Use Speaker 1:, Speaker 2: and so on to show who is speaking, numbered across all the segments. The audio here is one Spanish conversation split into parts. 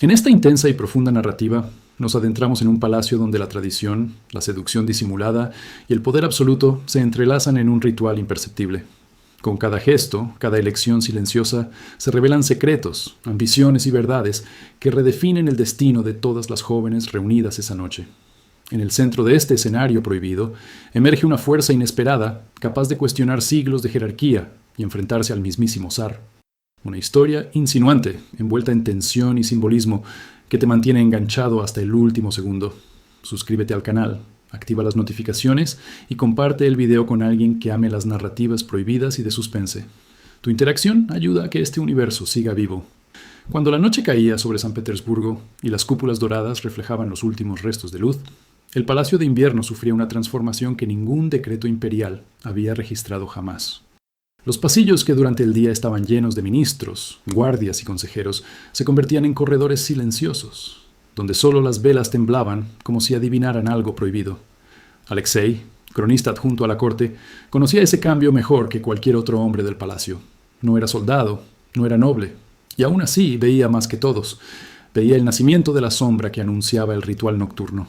Speaker 1: En esta intensa y profunda narrativa, nos adentramos en un palacio donde la tradición, la seducción disimulada y el poder absoluto se entrelazan en un ritual imperceptible. Con cada gesto, cada elección silenciosa, se revelan secretos, ambiciones y verdades que redefinen el destino de todas las jóvenes reunidas esa noche. En el centro de este escenario prohibido, emerge una fuerza inesperada, capaz de cuestionar siglos de jerarquía y enfrentarse al mismísimo zar. Una historia insinuante, envuelta en tensión y simbolismo, que te mantiene enganchado hasta el último segundo. Suscríbete al canal, activa las notificaciones y comparte el video con alguien que ame las narrativas prohibidas y de suspense. Tu interacción ayuda a que este universo siga vivo. Cuando la noche caía sobre San Petersburgo y las cúpulas doradas reflejaban los últimos restos de luz, el Palacio de Invierno sufría una transformación que ningún decreto imperial había registrado jamás. Los pasillos que durante el día estaban llenos de ministros, guardias y consejeros se convertían en corredores silenciosos, donde solo las velas temblaban como si adivinaran algo prohibido. Alexei, cronista adjunto a la corte, conocía ese cambio mejor que cualquier otro hombre del palacio. No era soldado, no era noble, y aún así veía más que todos. Veía el nacimiento de la sombra que anunciaba el ritual nocturno.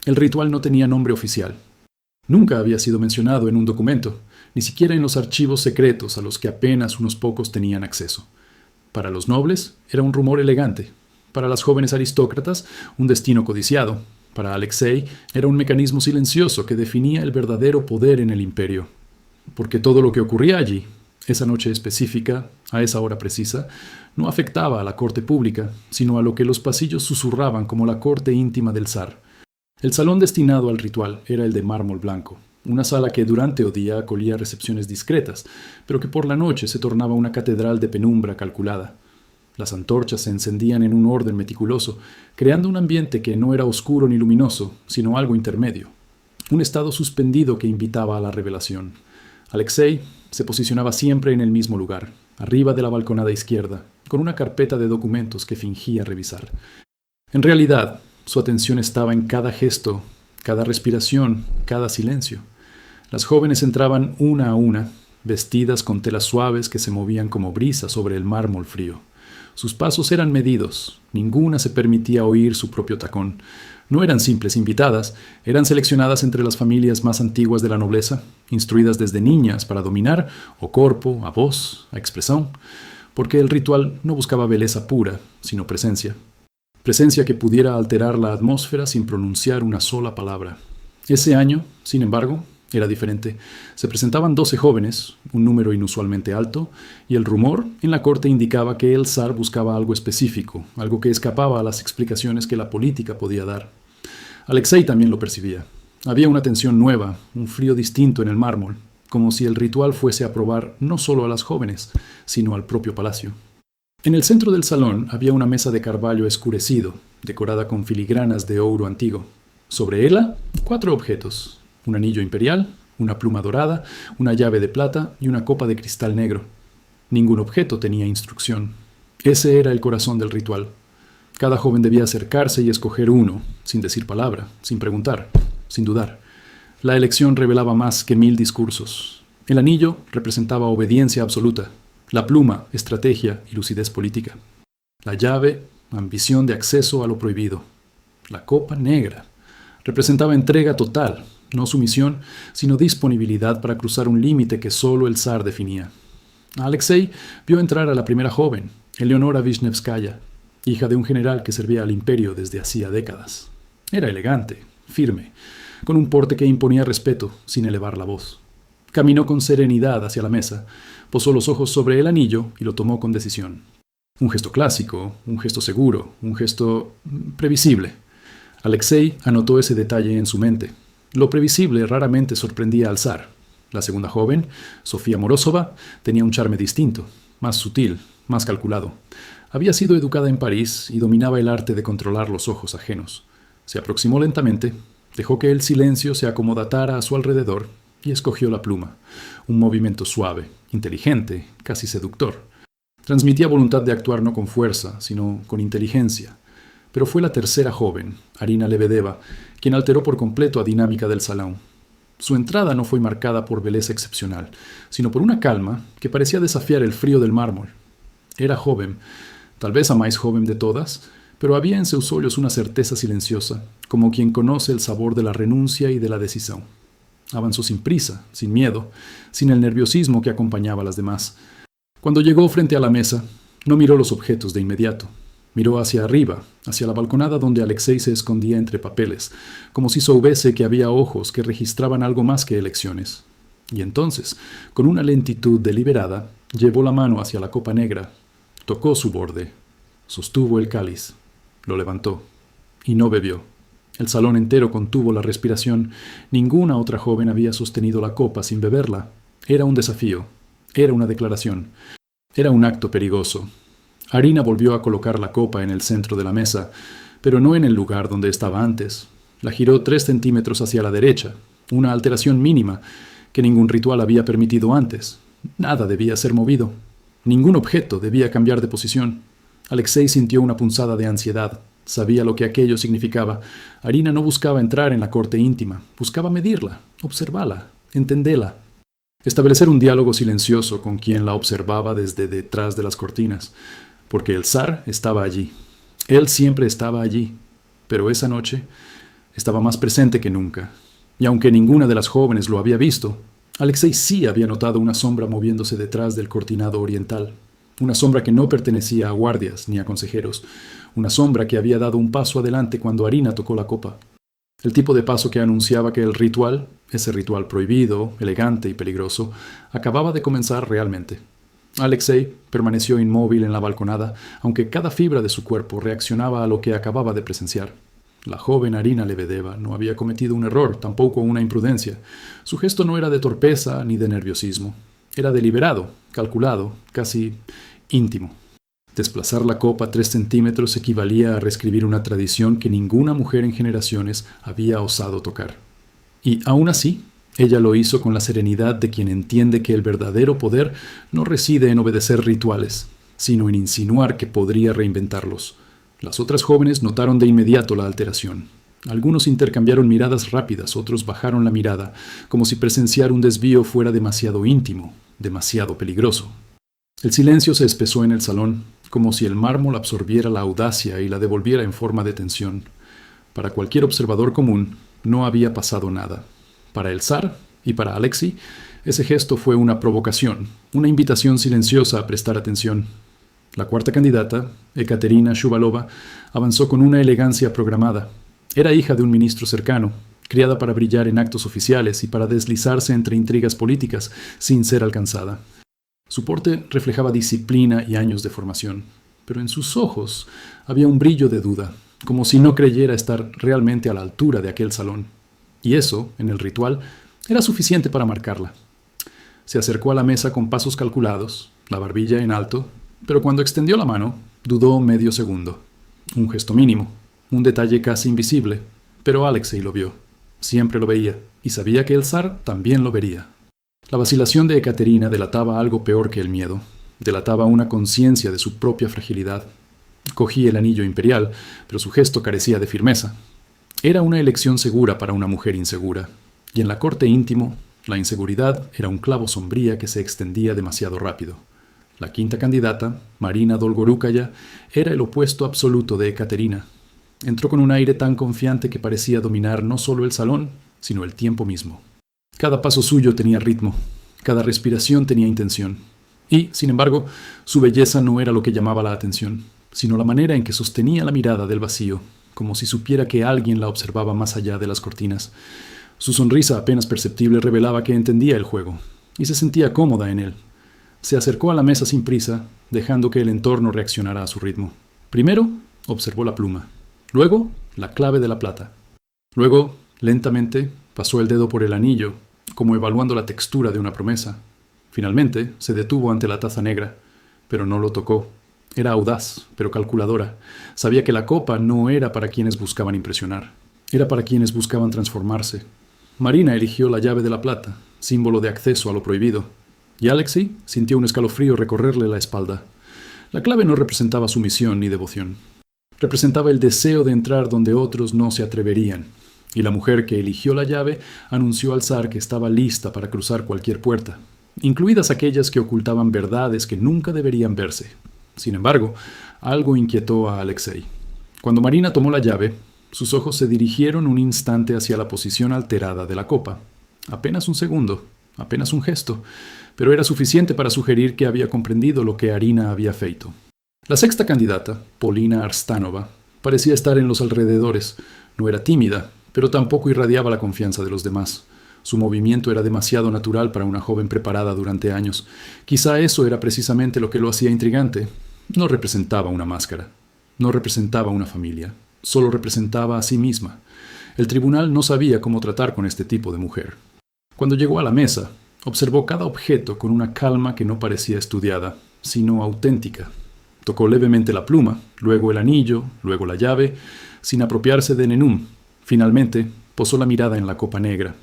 Speaker 1: El ritual no tenía nombre oficial. Nunca había sido mencionado en un documento, ni siquiera en los archivos secretos a los que apenas unos pocos tenían acceso. Para los nobles era un rumor elegante, para las jóvenes aristócratas un destino codiciado, para Alexei era un mecanismo silencioso que definía el verdadero poder en el imperio. Porque todo lo que ocurría allí, esa noche específica, a esa hora precisa, no afectaba a la corte pública, sino a lo que los pasillos susurraban como la corte íntima del zar. El salón destinado al ritual era el de mármol blanco, una sala que durante o día acogía recepciones discretas, pero que por la noche se tornaba una catedral de penumbra calculada. Las antorchas se encendían en un orden meticuloso, creando un ambiente que no era oscuro ni luminoso, sino algo intermedio. Un estado suspendido que invitaba a la revelación. Alexei se posicionaba siempre en el mismo lugar, arriba de la balconada izquierda, con una carpeta de documentos que fingía revisar. En realidad, su atención estaba en cada gesto, cada respiración, cada silencio. Las jóvenes entraban una a una, vestidas con telas suaves que se movían como brisa sobre el mármol frío. Sus pasos eran medidos, ninguna se permitía oír su propio tacón. No eran simples invitadas, eran seleccionadas entre las familias más antiguas de la nobleza, instruidas desde niñas para dominar o corpo, a voz, a expresión, porque el ritual no buscaba belleza pura, sino presencia. Presencia que pudiera alterar la atmósfera sin pronunciar una sola palabra. Ese año, sin embargo, era diferente. Se presentaban 12 jóvenes, un número inusualmente alto, y el rumor en la corte indicaba que el zar buscaba algo específico, algo que escapaba a las explicaciones que la política podía dar. Alexei también lo percibía. Había una tensión nueva, un frío distinto en el mármol, como si el ritual fuese a probar no solo a las jóvenes, sino al propio palacio. En el centro del salón había una mesa de carvalho escurecido, decorada con filigranas de ouro antiguo. Sobre ella, 4 objetos: un anillo imperial, una pluma dorada, una llave de plata y una copa de cristal negro. Ningún objeto tenía instrucción. Ese era el corazón del ritual. Cada joven debía acercarse y escoger uno, sin decir palabra, sin preguntar, sin dudar. La elección revelaba más que 1000 discursos. El anillo representaba obediencia absoluta. La pluma, estrategia y lucidez política. La llave, ambición de acceso a lo prohibido. La copa negra representaba entrega total, no sumisión, sino disponibilidad para cruzar un límite que solo el zar definía. Alexei vio entrar a la primera joven, Eleonora Vishnevskaya, hija de un general que servía al imperio desde hacía décadas. Era elegante, firme, con un porte que imponía respeto sin elevar la voz. Caminó con serenidad hacia la mesa, posó los ojos sobre el anillo y lo tomó con decisión. Un gesto clásico, un gesto seguro, un gesto previsible. Alexei anotó ese detalle en su mente. Lo previsible raramente sorprendía al zar. La segunda joven, Sofía Morozova, tenía un charme distinto, más sutil, más calculado. Había sido educada en París y dominaba el arte de controlar los ojos ajenos. Se aproximó lentamente, dejó que el silencio se acomodatara a su alrededor y escogió la pluma. Un movimiento suave, inteligente, casi seductor. Transmitía voluntad de actuar no con fuerza, sino con inteligencia. Pero fue la tercera joven, Arina Lebedeva, quien alteró por completo la dinámica del salón. Su entrada no fue marcada por belleza excepcional, sino por una calma que parecía desafiar el frío del mármol. Era joven, tal vez la más joven de todas, pero había en sus ojos una certeza silenciosa, como quien conoce el sabor de la renuncia y de la decisión. Avanzó sin prisa, sin miedo, sin el nerviosismo que acompañaba a las demás. Cuando llegó frente a la mesa, no miró los objetos de inmediato. Miró hacia arriba, hacia la balconada donde Alexei se escondía entre papeles, como si soubese que había ojos que registraban algo más que elecciones. Y entonces, con una lentitud deliberada, llevó la mano hacia la copa negra, tocó su borde, sostuvo el cáliz, lo levantó y no bebió. El salón entero contuvo la respiración. Ninguna otra joven había sostenido la copa sin beberla. Era un desafío, era una declaración, era un acto perigoso. Arina volvió a colocar la copa en el centro de la mesa, pero no en el lugar donde estaba antes. La giró 3 centímetros hacia la derecha, una alteración mínima que ningún ritual había permitido antes. Nada debía ser movido. Ningún objeto debía cambiar de posición. Alexei sintió una punzada de ansiedad. Sabía lo que aquello significaba. Arina no buscaba entrar en la corte íntima, buscaba medirla, observarla, entenderla. Establecer un diálogo silencioso con quien la observaba desde detrás de las cortinas, porque el zar estaba allí. Él siempre estaba allí, pero esa noche estaba más presente que nunca. Y aunque ninguna de las jóvenes lo había visto, Alexei sí había notado una sombra moviéndose detrás del cortinado oriental. Una sombra que no pertenecía a guardias ni a consejeros. Una sombra que había dado un paso adelante cuando Arina tocó la copa. El tipo de paso que anunciaba que el ritual, ese ritual prohibido, elegante y peligroso, acababa de comenzar realmente. Alexei permaneció inmóvil en la balconada, aunque cada fibra de su cuerpo reaccionaba a lo que acababa de presenciar. La joven Arina Lebedeva no había cometido un error, tampoco una imprudencia. Su gesto no era de torpeza ni de nerviosismo. Era deliberado, calculado, casi íntimo. Desplazar la copa 3 centímetros equivalía a reescribir una tradición que ninguna mujer en generaciones había osado tocar. Y aún así, ella lo hizo con la serenidad de quien entiende que el verdadero poder no reside en obedecer rituales, sino en insinuar que podría reinventarlos. Las otras jóvenes notaron de inmediato la alteración. Algunos intercambiaron miradas rápidas, otros bajaron la mirada, como si presenciar un desvío fuera demasiado íntimo, demasiado peligroso. El silencio se espesó en el salón, como si el mármol absorbiera la audacia y la devolviera en forma de tensión. Para cualquier observador común, no había pasado nada. Para el zar y para Alexei, ese gesto fue una provocación, una invitación silenciosa a prestar atención. La cuarta candidata, Ekaterina Shuvalova, avanzó con una elegancia programada. Era hija de un ministro cercano, criada para brillar en actos oficiales y para deslizarse entre intrigas políticas sin ser alcanzada. Su porte reflejaba disciplina y años de formación, pero en sus ojos había un brillo de duda, como si no creyera estar realmente a la altura de aquel salón. Y eso, en el ritual, era suficiente para marcarla. Se acercó a la mesa con pasos calculados, la barbilla en alto, pero cuando extendió la mano, dudó medio segundo. Un gesto mínimo, un detalle casi invisible, pero Alexei lo vio. Siempre lo veía, y sabía que el zar también lo vería. La vacilación de Ekaterina delataba algo peor que el miedo. Delataba una conciencia de su propia fragilidad. Cogí el anillo imperial, pero su gesto carecía de firmeza. Era una elección segura para una mujer insegura. Y en la corte íntimo, la inseguridad era un clavo sombría que se extendía demasiado rápido. La quinta candidata, Marina Dolgorukaya, era el opuesto absoluto de Ekaterina. Entró con un aire tan confiante que parecía dominar no solo el salón, sino el tiempo mismo. Cada paso suyo tenía ritmo, cada respiración tenía intención. Y, sin embargo, su belleza no era lo que llamaba la atención, sino la manera en que sostenía la mirada del vacío, como si supiera que alguien la observaba más allá de las cortinas. Su sonrisa apenas perceptible revelaba que entendía el juego, y se sentía cómoda en él. Se acercó a la mesa sin prisa, dejando que el entorno reaccionara a su ritmo. Primero, observó la pluma. Luego, la clave de la plata. Luego, lentamente, pasó el dedo por el anillo, como evaluando la textura de una promesa. Finalmente, se detuvo ante la taza negra, pero no lo tocó. Era audaz, pero calculadora. Sabía que la copa no era para quienes buscaban impresionar. Era para quienes buscaban transformarse. Marina eligió la llave de la plata, símbolo de acceso a lo prohibido. Y Alexei sintió un escalofrío recorrerle la espalda. La clave no representaba sumisión ni devoción. Representaba el deseo de entrar donde otros no se atreverían. Y la mujer que eligió la llave anunció al zar que estaba lista para cruzar cualquier puerta, incluidas aquellas que ocultaban verdades que nunca deberían verse. Sin embargo, algo inquietó a Alexei. Cuando Marina tomó la llave, sus ojos se dirigieron un instante hacia la posición alterada de la copa. Apenas un segundo, apenas un gesto, pero era suficiente para sugerir que había comprendido lo que Arina había feito. La sexta candidata, Polina Arstanova, parecía estar en los alrededores. No era tímida, pero tampoco irradiaba la confianza de los demás. Su movimiento era demasiado natural para una joven preparada durante años. Quizá eso era precisamente lo que lo hacía intrigante. No representaba una máscara. No representaba una familia. Solo representaba a sí misma. El tribunal no sabía cómo tratar con este tipo de mujer. Cuando llegó a la mesa, observó cada objeto con una calma que no parecía estudiada, sino auténtica. Tocó levemente la pluma, luego el anillo, luego la llave, sin apropiarse de Nenum. Finalmente, posó la mirada en la copa negra.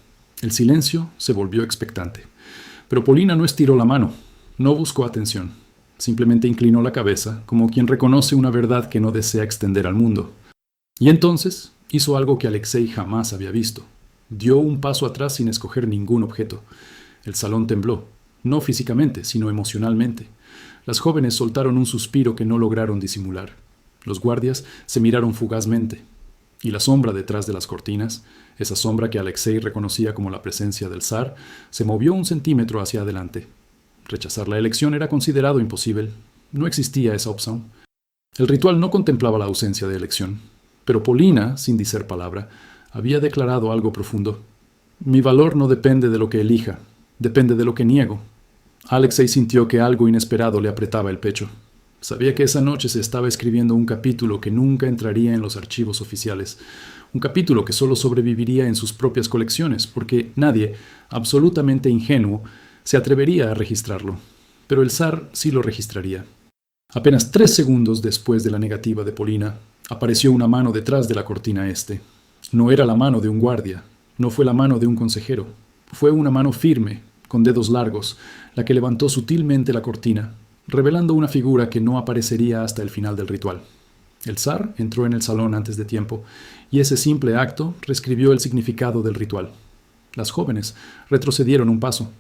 Speaker 1: El silencio se volvió expectante. Pero Polina no estiró la mano, no buscó atención. Simplemente inclinó la cabeza, como quien reconoce una verdad que no desea extender al mundo. Y entonces hizo algo que Alexei jamás había visto. Dio un paso atrás sin escoger ningún objeto. El salón tembló, no físicamente, sino emocionalmente. Las jóvenes soltaron un suspiro que no lograron disimular. Los guardias se miraron fugazmente. Y la sombra detrás de las cortinas, esa sombra que Alexei reconocía como la presencia del zar, se movió 1 centímetro hacia adelante. Rechazar la elección era considerado imposible. No existía esa opción. El ritual no contemplaba la ausencia de elección. Pero Polina, sin dicer palabra, había declarado algo profundo. Mi valor no depende de lo que elija, depende de lo que niego. Alexei sintió que algo inesperado le apretaba el pecho. Sabía que esa noche se estaba escribiendo un capítulo que nunca entraría en los archivos oficiales, un capítulo que solo sobreviviría en sus propias colecciones, porque nadie, absolutamente ingenuo, se atrevería a registrarlo. Pero el zar sí lo registraría. Apenas 3 segundos después de la negativa de Polina, apareció una mano detrás de la cortina este. No era la mano de un guardia, no fue la mano de un consejero. Fue una mano firme, con dedos largos, la que levantó sutilmente la cortina, revelando una figura que no aparecería hasta el final del ritual. El zar entró en el salón antes de tiempo, y ese simple acto reescribió el significado del ritual. Las jóvenes retrocedieron un paso.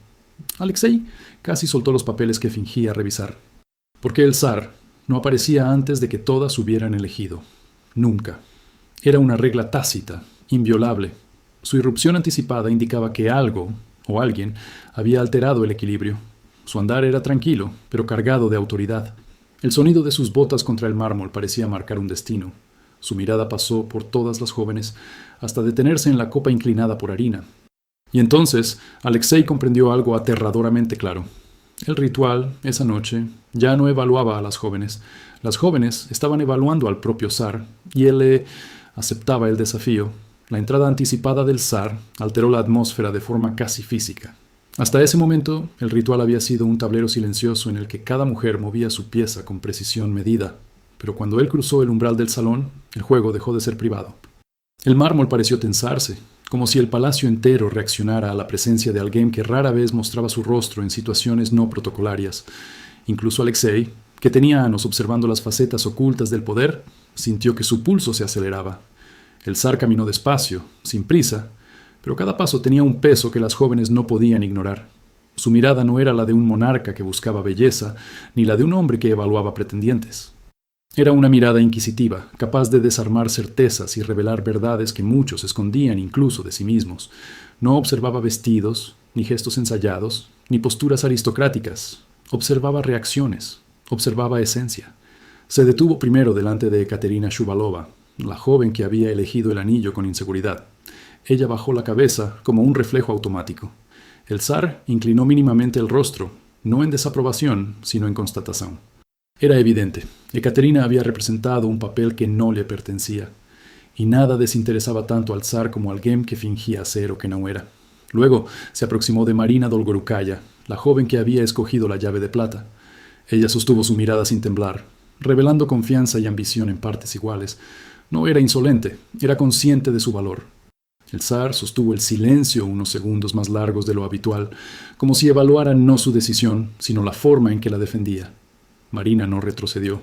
Speaker 1: Alexei casi soltó los papeles que fingía revisar. Porque el zar no aparecía antes de que todas hubieran elegido. Nunca. Era una regla tácita, inviolable. Su irrupción anticipada indicaba que algo, o alguien, había alterado el equilibrio. Su andar era tranquilo, pero cargado de autoridad. El sonido de sus botas contra el mármol parecía marcar un destino. Su mirada pasó por todas las jóvenes, hasta detenerse en la copa inclinada por Arina. Y entonces Alexei comprendió algo aterradoramente claro. El ritual, esa noche, ya no evaluaba a las jóvenes. Las jóvenes estaban evaluando al propio zar, y él aceptaba el desafío. La entrada anticipada del zar alteró la atmósfera de forma casi física. Hasta ese momento, el ritual había sido un tablero silencioso en el que cada mujer movía su pieza con precisión medida. Pero cuando él cruzó el umbral del salón, el juego dejó de ser privado. El mármol pareció tensarse, como si el palacio entero reaccionara a la presencia de alguien que rara vez mostraba su rostro en situaciones no protocolarias. Incluso Alexei, que tenía años observando las facetas ocultas del poder, sintió que su pulso se aceleraba. El zar caminó despacio, sin prisa, pero cada paso tenía un peso que las jóvenes no podían ignorar. Su mirada no era la de un monarca que buscaba belleza, ni la de un hombre que evaluaba pretendientes. Era una mirada inquisitiva, capaz de desarmar certezas y revelar verdades que muchos escondían incluso de sí mismos. No observaba vestidos, ni gestos ensayados, ni posturas aristocráticas. Observaba reacciones, observaba esencia. Se detuvo primero delante de Ekaterina Shuvalova, la joven que había elegido el anillo con inseguridad. Ella bajó la cabeza como un reflejo automático. El zar inclinó mínimamente el rostro, no en desaprobación, sino en constatación. Era evidente, Ekaterina había representado un papel que no le pertenecía, y nada desinteresaba tanto al zar como alguien que fingía ser o que no era. Luego se aproximó de Marina Dolgorukaya, la joven que había escogido la llave de plata. Ella sostuvo su mirada sin temblar, revelando confianza y ambición en partes iguales. No era insolente, era consciente de su valor. El zar sostuvo el silencio unos segundos más largos de lo habitual, como si evaluara no su decisión, sino la forma en que la defendía. Marina no retrocedió.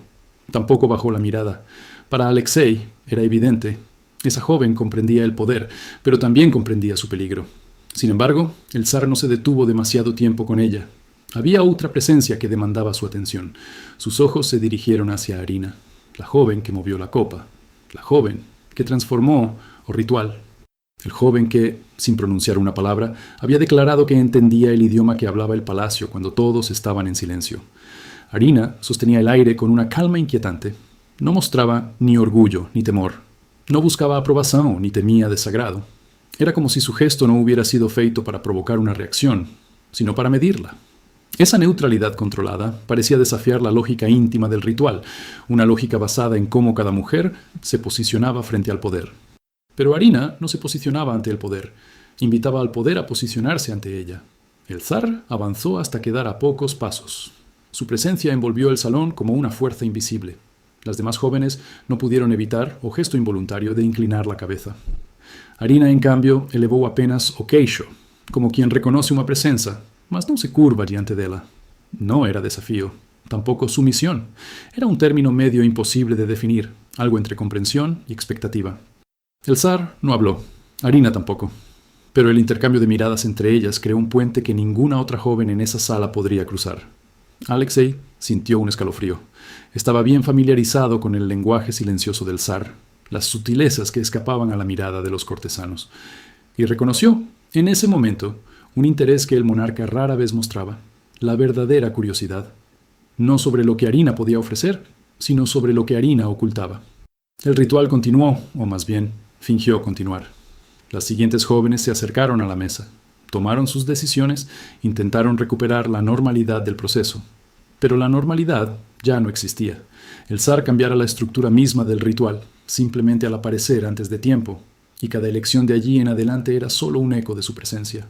Speaker 1: Tampoco bajó la mirada. Para Alexei era evidente. Esa joven comprendía el poder, pero también comprendía su peligro. Sin embargo, el zar no se detuvo demasiado tiempo con ella. Había otra presencia que demandaba su atención. Sus ojos se dirigieron hacia Arina, la joven que movió la copa. La joven que transformó o ritual. El joven que, sin pronunciar una palabra, había declarado que entendía el idioma que hablaba el palacio cuando todos estaban en silencio. Arina sostenía el aire con una calma inquietante. No mostraba ni orgullo ni temor. No buscaba aprobación ni temía desagrado. Era como si su gesto no hubiera sido feito para provocar una reacción, sino para medirla. Esa neutralidad controlada parecía desafiar la lógica íntima del ritual, una lógica basada en cómo cada mujer se posicionaba frente al poder. Pero Arina no se posicionaba ante el poder, invitaba al poder a posicionarse ante ella. El zar avanzó hasta quedar a pocos pasos. Su presencia envolvió el salón como una fuerza invisible. Las demás jóvenes no pudieron evitar, o gesto involuntario, de inclinar la cabeza. Arina, en cambio, elevó apenas o queixo, como quien reconoce una presencia, mas no se curva diante dela. No era desafío, tampoco sumisión. Era un término medio imposible de definir, algo entre comprensión y expectativa. El zar no habló, Arina tampoco, pero el intercambio de miradas entre ellas creó un puente que ninguna otra joven en esa sala podría cruzar. Alexei sintió un escalofrío. Estaba bien familiarizado con el lenguaje silencioso del zar, las sutilezas que escapaban a la mirada de los cortesanos, y reconoció, en ese momento, un interés que el monarca rara vez mostraba, la verdadera curiosidad, no sobre lo que Arina podía ofrecer, sino sobre lo que Arina ocultaba. El ritual continuó, o más bien, fingió continuar. Las siguientes jóvenes se acercaron a la mesa, tomaron sus decisiones, intentaron recuperar la normalidad del proceso. Pero la normalidad ya no existía. El zar cambiara la estructura misma del ritual, simplemente al aparecer antes de tiempo, y cada elección de allí en adelante era solo un eco de su presencia.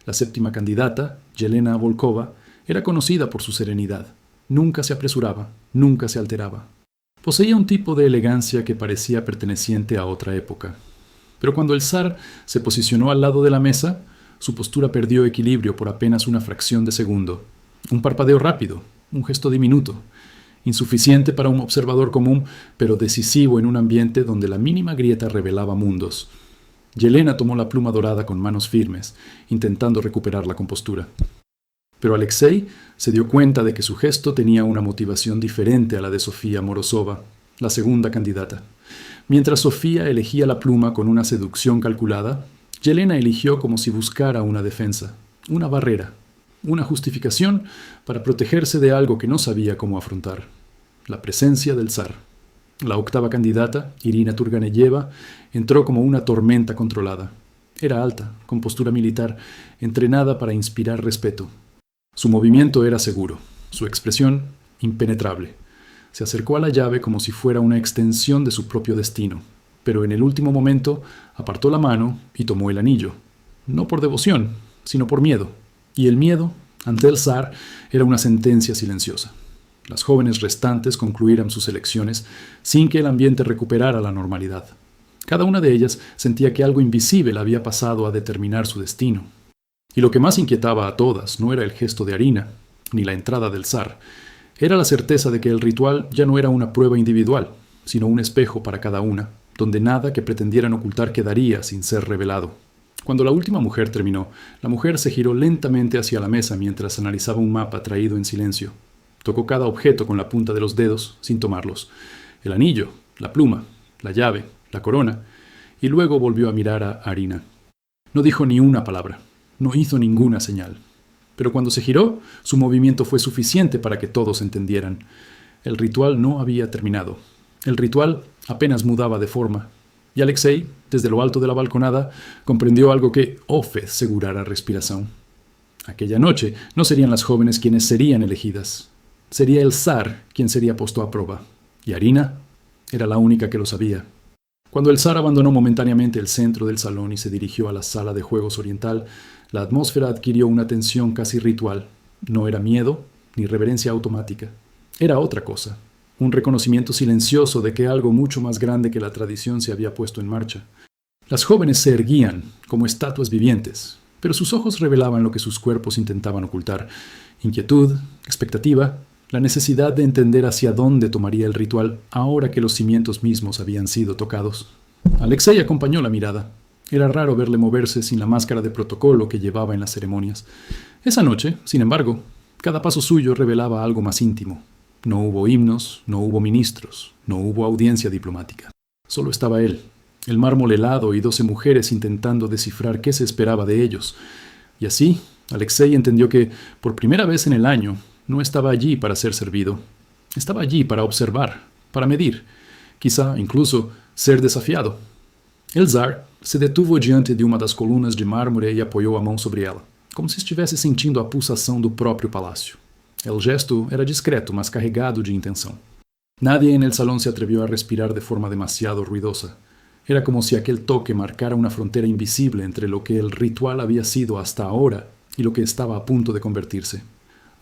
Speaker 1: La séptima candidata, Yelena Volkova, era conocida por su serenidad. Nunca se apresuraba, nunca se alteraba. Poseía un tipo de elegancia que parecía perteneciente a otra época. Pero cuando el zar se posicionó al lado de la mesa, su postura perdió equilibrio por apenas una fracción de segundo. Un parpadeo rápido, un gesto diminuto, insuficiente para un observador común, pero decisivo en un ambiente donde la mínima grieta revelaba mundos. Yelena tomó la pluma dorada con manos firmes, intentando recuperar la compostura. Pero Alexei se dio cuenta de que su gesto tenía una motivación diferente a la de Sofía Morozova, la segunda candidata. Mientras Sofía elegía la pluma con una seducción calculada, Yelena eligió como si buscara una defensa, una barrera, una justificación para protegerse de algo que no sabía cómo afrontar: la presencia del zar. La octava candidata, Irina Turganeyeva, entró como una tormenta controlada. Era alta, con postura militar, entrenada para inspirar respeto. Su movimiento era seguro, su expresión impenetrable. Se acercó a la llave como si fuera una extensión de su propio destino, pero en el último momento apartó la mano y tomó el anillo. No por devoción, sino por miedo. Y el miedo, ante el zar, era una sentencia silenciosa. Las jóvenes restantes concluyeron sus elecciones sin que el ambiente recuperara la normalidad. Cada una de ellas sentía que algo invisible había pasado a determinar su destino. Y lo que más inquietaba a todas no era el gesto de Arina, ni la entrada del zar. Era la certeza de que el ritual ya no era una prueba individual, sino un espejo para cada una, donde nada que pretendieran ocultar quedaría sin ser revelado. Cuando la última mujer terminó, la mujer se giró lentamente hacia la mesa mientras analizaba un mapa traído en silencio. Tocó cada objeto con la punta de los dedos, sin tomarlos: el anillo, la pluma, la llave, la corona, y luego volvió a mirar a Arina. No dijo ni una palabra, no hizo ninguna señal. Pero cuando se giró, su movimiento fue suficiente para que todos entendieran. El ritual no había terminado. El ritual apenas mudaba de forma. Y Alexei, desde lo alto de la balconada, comprendió algo que Ofed segurara respiración. Aquella noche no serían las jóvenes quienes serían elegidas. Sería el zar quien sería puesto a prueba. Y Arina era la única que lo sabía. Cuando el zar abandonó momentáneamente el centro del salón y se dirigió a la sala de juegos oriental, la atmósfera adquirió una tensión casi ritual. No era miedo ni reverencia automática. Era otra cosa. Un reconocimiento silencioso de que algo mucho más grande que la tradición se había puesto en marcha. Las jóvenes se erguían como estatuas vivientes, pero sus ojos revelaban lo que sus cuerpos intentaban ocultar: inquietud, expectativa, la necesidad de entender hacia dónde tomaría el ritual ahora que los cimientos mismos habían sido tocados. Alexei acompañó la mirada. Era raro verle moverse sin la máscara de protocolo que llevaba en las ceremonias. Esa noche, sin embargo, cada paso suyo revelaba algo más íntimo. No hubo himnos, no hubo ministros, no hubo audiencia diplomática. Solo estaba él, el mármol helado y 12 mujeres intentando descifrar qué se esperaba de ellos. Y así, Alexei entendió que, por primera vez en el año, no estaba allí para ser servido. Estaba allí para observar, para medir, quizá incluso ser desafiado. El zar se detuvo diante de uma das colunas de mármore e apoiou a mão sobre ela, como se estivesse sentindo a pulsação do próprio palácio. El gesto era discreto, mas carregado de intenção. Nadie en el salón se atrevió a respirar de forma demasiado ruidosa. Era como si aquel toque marcara una frontera invisible entre lo que el ritual había sido hasta ahora y lo que estaba a punto de convertirse.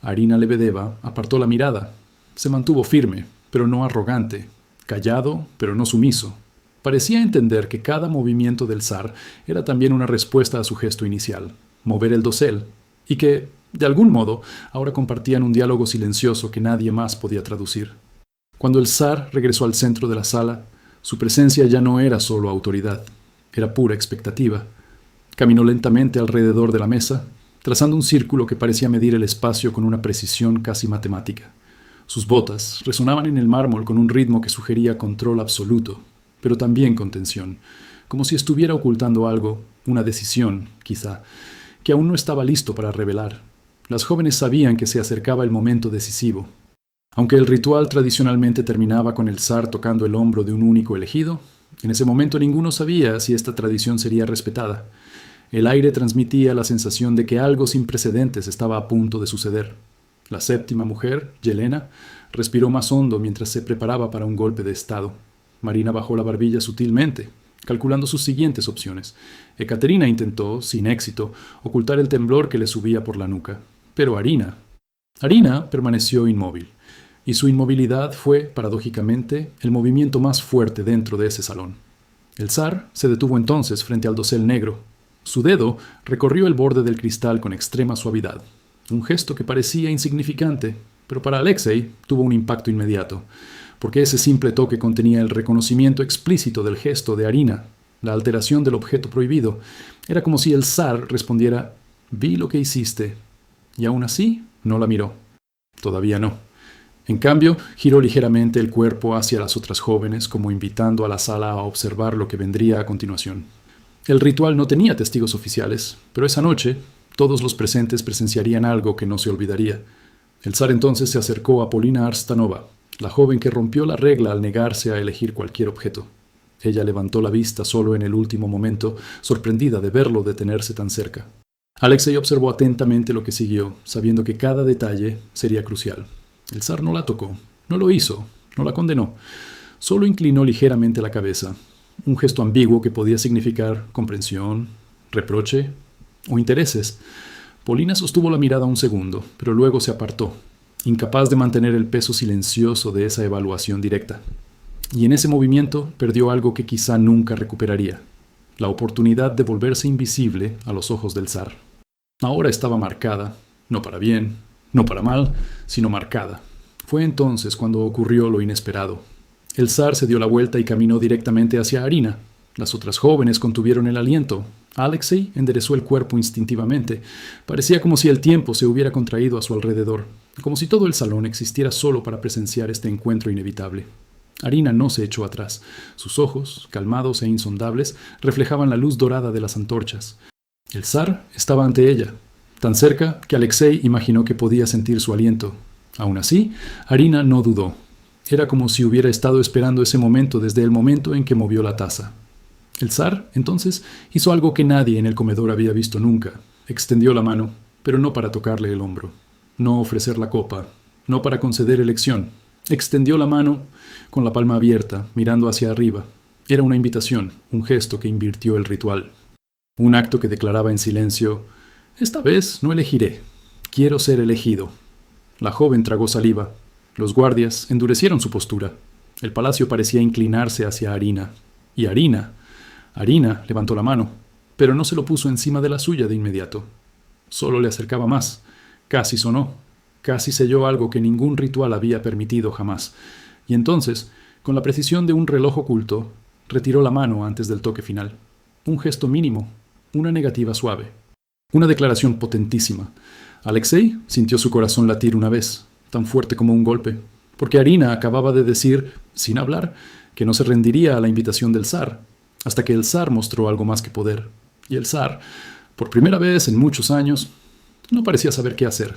Speaker 1: Arina Lebedeva apartó la mirada. Se mantuvo firme, pero no arrogante, callado, pero no sumiso. Parecía entender que cada movimiento del zar era también una respuesta a su gesto inicial, mover el dosel, y que, de algún modo, ahora compartían un diálogo silencioso que nadie más podía traducir. Cuando el zar regresó al centro de la sala, su presencia ya no era solo autoridad, era pura expectativa. Caminó lentamente alrededor de la mesa, trazando un círculo que parecía medir el espacio con una precisión casi matemática. Sus botas resonaban en el mármol con un ritmo que sugería control absoluto, pero también con tensión, como si estuviera ocultando algo, una decisión, quizá, que aún no estaba listo para revelar. Las jóvenes sabían que se acercaba el momento decisivo. Aunque el ritual tradicionalmente terminaba con el zar tocando el hombro de un único elegido, en ese momento ninguno sabía si esta tradición sería respetada. El aire transmitía la sensación de que algo sin precedentes estaba a punto de suceder. La séptima mujer, Yelena, respiró más hondo mientras se preparaba para un golpe de estado. Marina bajó la barbilla sutilmente, calculando sus siguientes opciones. Ekaterina intentó, sin éxito, ocultar el temblor que le subía por la nuca. Pero Arina permaneció inmóvil, y su inmovilidad fue, paradójicamente, el movimiento más fuerte dentro de ese salón. El zar se detuvo entonces frente al dosel negro. Su dedo recorrió el borde del cristal con extrema suavidad, un gesto que parecía insignificante, pero para Alexei tuvo un impacto inmediato, porque ese simple toque contenía el reconocimiento explícito del gesto de Arina, la alteración del objeto prohibido. Era como si el zar respondiera: «Vi lo que hiciste», y aún así no la miró. Todavía no. En cambio, giró ligeramente el cuerpo hacia las otras jóvenes, como invitando a la sala a observar lo que vendría a continuación. El ritual no tenía testigos oficiales, pero esa noche todos los presentes presenciarían algo que no se olvidaría. El zar entonces se acercó a Polina Arstanova, la joven que rompió la regla al negarse a elegir cualquier objeto. Ella levantó la vista solo en el último momento, sorprendida de verlo detenerse tan cerca. Alexei observó atentamente lo que siguió, sabiendo que cada detalle sería crucial. El zar no la tocó, no lo hizo, no la condenó. Solo inclinó ligeramente la cabeza, un gesto ambiguo que podía significar comprensión, reproche o intereses. Polina sostuvo la mirada un segundo, pero luego se apartó, incapaz de mantener el peso silencioso de esa evaluación directa. Y en ese movimiento perdió algo que quizá nunca recuperaría: la oportunidad de volverse invisible a los ojos del zar. Ahora estaba marcada, no para bien, no para mal, sino marcada. Fue entonces cuando ocurrió lo inesperado. El zar se dio la vuelta y caminó directamente hacia Arina. Las otras jóvenes contuvieron el aliento. Alexei enderezó el cuerpo instintivamente. Parecía como si el tiempo se hubiera contraído a su alrededor, como si todo el salón existiera solo para presenciar este encuentro inevitable. Arina no se echó atrás. Sus ojos, calmados e insondables, reflejaban la luz dorada de las antorchas. El zar estaba ante ella, tan cerca que Alexei imaginó que podía sentir su aliento. Aún así, Arina no dudó. Era como si hubiera estado esperando ese momento desde el momento en que movió la taza. El zar, entonces, hizo algo que nadie en el comedor había visto nunca. Extendió la mano, pero no para tocarle el hombro, no ofrecer la copa, no para conceder elección. Extendió la mano con la palma abierta, mirando hacia arriba. Era una invitación, un gesto que invirtió el ritual. Un acto que declaraba en silencio: «Esta vez no elegiré. Quiero ser elegido». La joven tragó saliva. Los guardias endurecieron su postura. El palacio parecía inclinarse hacia Arina. Y Arina levantó la mano, pero no se lo puso encima de la suya de inmediato. Solo le acercaba más. Casi sonó. Casi selló algo que ningún ritual había permitido jamás. Y entonces, con la precisión de un reloj oculto, retiró la mano antes del toque final. Un gesto mínimo, una negativa suave. Una declaración potentísima. Alexei sintió su corazón latir una vez, tan fuerte como un golpe, porque Arina acababa de decir, sin hablar, que no se rendiría a la invitación del zar, hasta que el zar mostró algo más que poder. Y el zar, por primera vez en muchos años, no parecía saber qué hacer.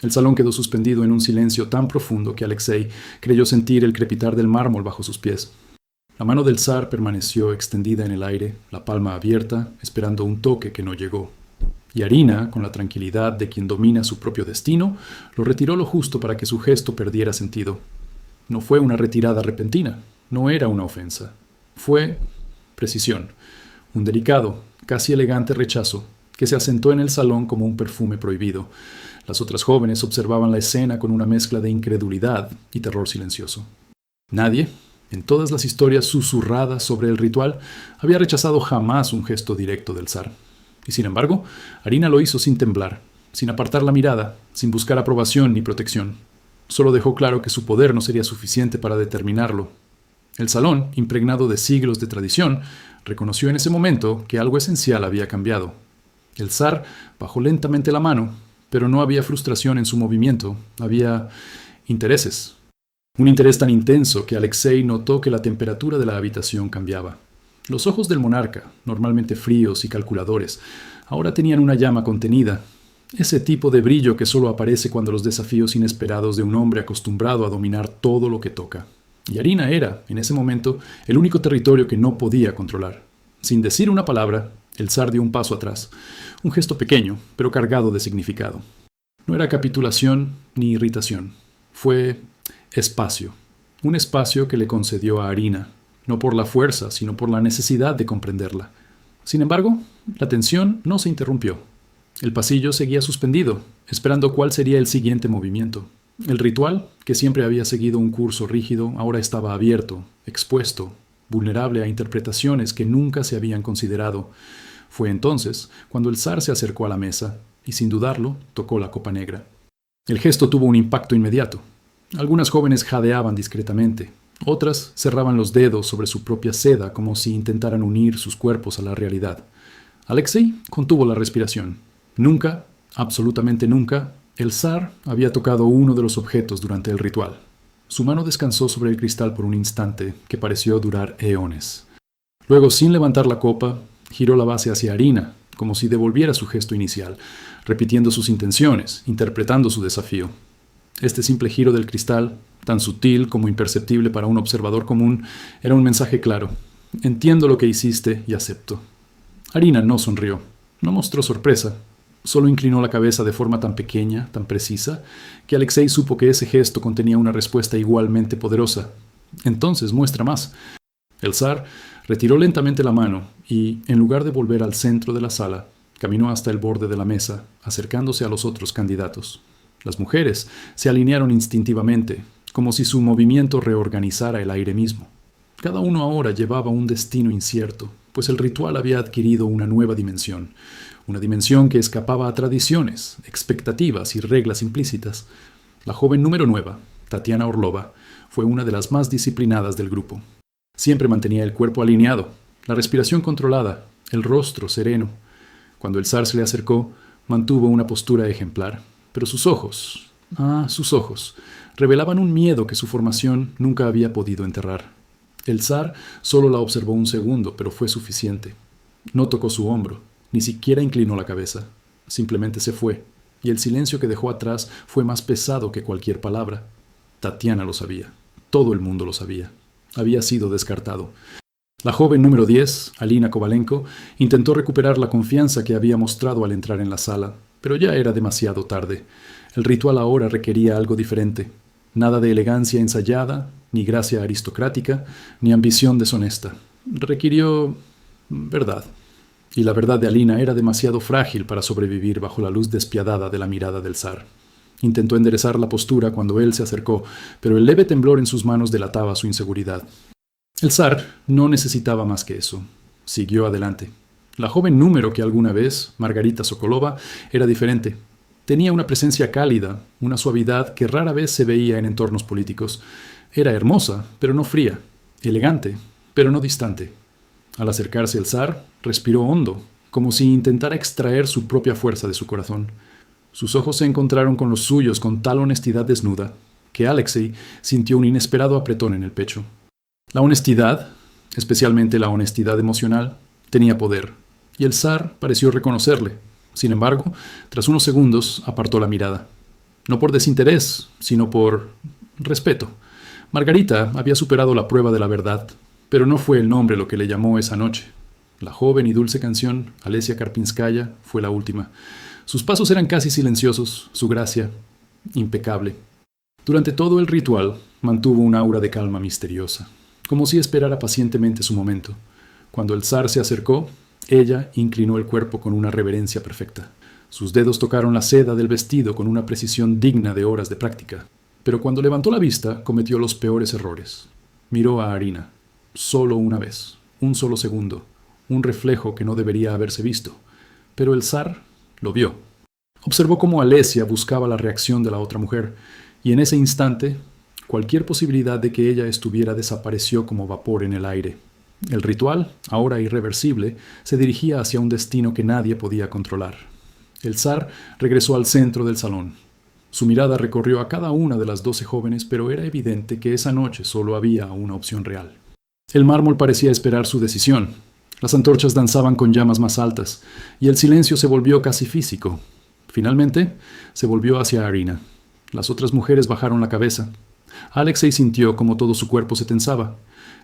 Speaker 1: El salón quedó suspendido en un silencio tan profundo que Alexei creyó sentir el crepitar del mármol bajo sus pies. La mano del zar permaneció extendida en el aire, la palma abierta, esperando un toque que no llegó. Y Arina, con la tranquilidad de quien domina su propio destino, lo retiró lo justo para que su gesto perdiera sentido. No fue una retirada repentina, no era una ofensa. Fue precisión, un delicado, casi elegante rechazo que se asentó en el salón como un perfume prohibido. Las otras jóvenes observaban la escena con una mezcla de incredulidad y terror silencioso. Nadie, en todas las historias susurradas sobre el ritual, había rechazado jamás un gesto directo del zar. Y sin embargo, Arina lo hizo sin temblar, sin apartar la mirada, sin buscar aprobación ni protección. Solo dejó claro que su poder no sería suficiente para determinarlo. El salón, impregnado de siglos de tradición, reconoció en ese momento que algo esencial había cambiado. El zar bajó lentamente la mano, pero no había frustración en su movimiento, había intereses. Un interés tan intenso que Alexei notó que la temperatura de la habitación cambiaba. Los ojos del monarca, normalmente fríos y calculadores, ahora tenían una llama contenida, ese tipo de brillo que solo aparece cuando los desafíos inesperados de un hombre acostumbrado a dominar todo lo que toca. Y Arina era, en ese momento, el único territorio que no podía controlar. Sin decir una palabra, el zar dio un paso atrás, un gesto pequeño, pero cargado de significado. No era capitulación ni irritación, fue espacio, un espacio que le concedió a Arina, no por la fuerza, sino por la necesidad de comprenderla. Sin embargo, la tensión no se interrumpió. El pasillo seguía suspendido, esperando cuál sería el siguiente movimiento. El ritual, que siempre había seguido un curso rígido, ahora estaba abierto, expuesto, vulnerable a interpretaciones que nunca se habían considerado. Fue entonces cuando el zar se acercó a la mesa y, sin dudarlo, tocó la copa negra. El gesto tuvo un impacto inmediato. Algunas jóvenes jadeaban discretamente, otras cerraban los dedos sobre su propia seda como si intentaran unir sus cuerpos a la realidad. Alexei contuvo la respiración. Nunca, absolutamente nunca, el zar había tocado uno de los objetos durante el ritual. Su mano descansó sobre el cristal por un instante que pareció durar eones. Luego, sin levantar la copa, giró la base hacia Arina, como si devolviera su gesto inicial, repitiendo sus intenciones, interpretando su desafío. Este simple giro del cristal, tan sutil como imperceptible para un observador común, era un mensaje claro. Entiendo lo que hiciste y acepto. Arina no sonrió, no mostró sorpresa. Solo inclinó la cabeza de forma tan pequeña, tan precisa, que Alexei supo que ese gesto contenía una respuesta igualmente poderosa. Entonces, muestra más. El zar retiró lentamente la mano y, en lugar de volver al centro de la sala, caminó hasta el borde de la mesa, acercándose a los otros candidatos. Las mujeres se alinearon instintivamente, como si su movimiento reorganizara el aire mismo. Cada uno ahora llevaba un destino incierto, pues el ritual había adquirido una nueva dimensión, una dimensión que escapaba a tradiciones, expectativas y reglas implícitas. La joven número 9, Tatiana Orlova, fue una de las más disciplinadas del grupo. Siempre mantenía el cuerpo alineado, la respiración controlada, el rostro sereno. Cuando el zar se le acercó, mantuvo una postura ejemplar, pero sus ojos, revelaban un miedo que su formación nunca había podido enterrar. El zar solo la observó un segundo, pero fue suficiente. No tocó su hombro, ni siquiera inclinó la cabeza. Simplemente se fue, y el silencio que dejó atrás fue más pesado que cualquier palabra. Tatiana lo sabía. Todo el mundo lo sabía. Había sido descartado. La joven número 10, Alina Kovalenko, intentó recuperar la confianza que había mostrado al entrar en la sala, pero ya era demasiado tarde. El ritual ahora requería algo diferente. Nada de elegancia ensayada, ni gracia aristocrática, ni ambición deshonesta. Requirió verdad. Y la verdad de Alina era demasiado frágil para sobrevivir bajo la luz despiadada de la mirada del zar. Intentó enderezar la postura cuando él se acercó, pero el leve temblor en sus manos delataba su inseguridad. El zar no necesitaba más que eso. Siguió adelante. La joven número que alguna vez, Margarita Sokolova, era diferente. Tenía una presencia cálida, una suavidad que rara vez se veía en entornos políticos. Era hermosa, pero no fría. Elegante, pero no distante. Al acercarse el zar, respiró hondo, como si intentara extraer su propia fuerza de su corazón. Sus ojos se encontraron con los suyos con tal honestidad desnuda, que Alexei sintió un inesperado apretón en el pecho. La honestidad, especialmente la honestidad emocional, tenía poder, y el zar pareció reconocerle. Sin embargo, tras unos segundos apartó la mirada. No por desinterés, sino por respeto. Margarita había superado la prueba de la verdad, pero no fue el nombre lo que le llamó esa noche. La joven y dulce canción, Alesia Karpinskaya, fue la última. Sus pasos eran casi silenciosos, su gracia, impecable. Durante todo el ritual, mantuvo un aura de calma misteriosa, como si esperara pacientemente su momento. Cuando el zar se acercó, ella inclinó el cuerpo con una reverencia perfecta. Sus dedos tocaron la seda del vestido con una precisión digna de horas de práctica. Pero cuando levantó la vista, cometió los peores errores. Miró a Arina, solo una vez, un solo segundo, un reflejo que no debería haberse visto. Pero el zar lo vio. Observó cómo Alesia buscaba la reacción de la otra mujer, y en ese instante, cualquier posibilidad de que ella estuviera desapareció como vapor en el aire. El ritual, ahora irreversible, se dirigía hacia un destino que nadie podía controlar. El zar regresó al centro del salón. Su mirada recorrió a cada una de las 12 jóvenes, pero era evidente que esa noche solo había una opción real. El mármol parecía esperar su decisión. Las antorchas danzaban con llamas más altas, y el silencio se volvió casi físico. Finalmente, se volvió hacia Arina. Las otras mujeres bajaron la cabeza. Alexei sintió como todo su cuerpo se tensaba.